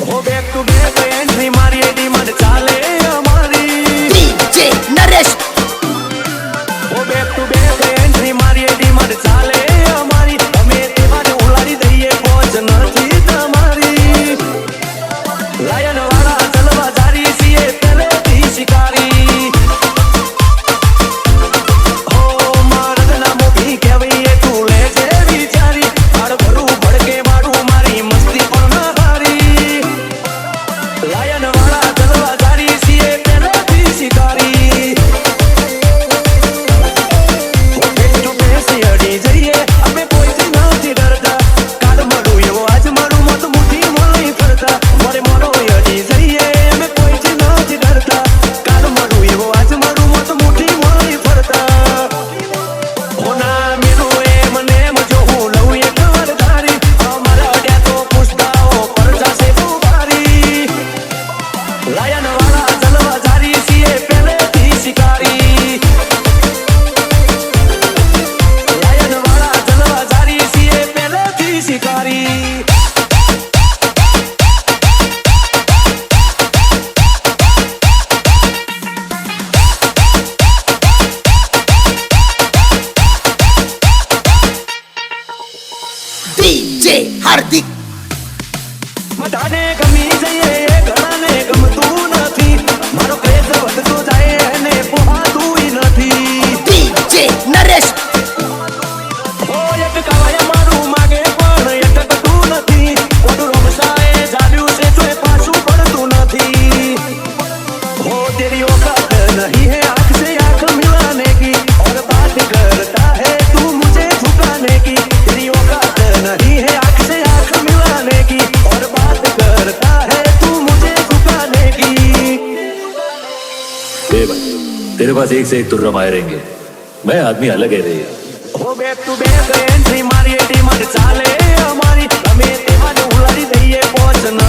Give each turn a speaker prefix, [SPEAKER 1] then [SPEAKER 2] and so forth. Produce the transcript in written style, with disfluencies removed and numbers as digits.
[SPEAKER 1] हो back to back entry मारी demand चाले हमारी
[SPEAKER 2] DJ नरेश
[SPEAKER 1] हो बैक टू बैक एंट्री मारी डिमांड चाले हमारी અમે તેવાને ઉલાડી દઈએ પહોંચ નથી તમારી લાયન વાળા ચલવા જારી છીએ પહેલેથી શિકારી હો મારના મોભી કહેવાય તું લે છે વિચારી આડ ભરું ભડકે મારું મારી મસ્તી પણ ના હારી લાયન વાળા ચલવા જારી છીએ પહેલેથી શિકારી હો ફેસ ટુ ફેસ અડી જઈએ અમે કોઈથી નથી ડરતા કાલ મળું એવો આજ મારું મત મુઠ્ઠી મળી ફરતા મારે મોરો અડી જઈએ અમે કોઈથી નથી ડરતા કાલ મળું એવો આજ મારું મત મુઠ્ઠી મળી ફરતા હોના મેરો એમ જો હું લઉં એક વાર ધારી અમારા અડ્યા તો પૂછતાઓ પર જશે બુબારી લાયન વાળા ચલવા જારી છીએ પહેલેથી શિકારી લાયન વાળા ચલવા જારી છીએ પહેલેથી શિકારી
[SPEAKER 2] DJ હાર્દિક
[SPEAKER 1] બધાને ગમી જઈએ એ ઘણાને ગમતું નથી મારો ક્રેઝ વધતો જાય એને પોહાતું નથી
[SPEAKER 2] DJ નરેશ
[SPEAKER 1] હો એક કાવાય મારું માગે પણ અટકતું નથી ઓડું રમસાએ જાડ્યું છે તોય પાછું પડતું નથી હો તેરી औकात नहीं है आँख से आँख मिलाने की और बात करता है तू मुझे झुकाने की तेरी औकात नहीं है आँख से आँख मिलाने की और बात करता है तू मुझे झुकाने की
[SPEAKER 3] ए भाई तेरे पास एक से एक तुर्रा मारे रहेंगे मैं आदमी अलग है रे
[SPEAKER 1] हो बैक टू बैक एंट्री मारी डिमांड चाले हमारी અમે તેવાને ઉલાડી દઈએ પહોંચ ન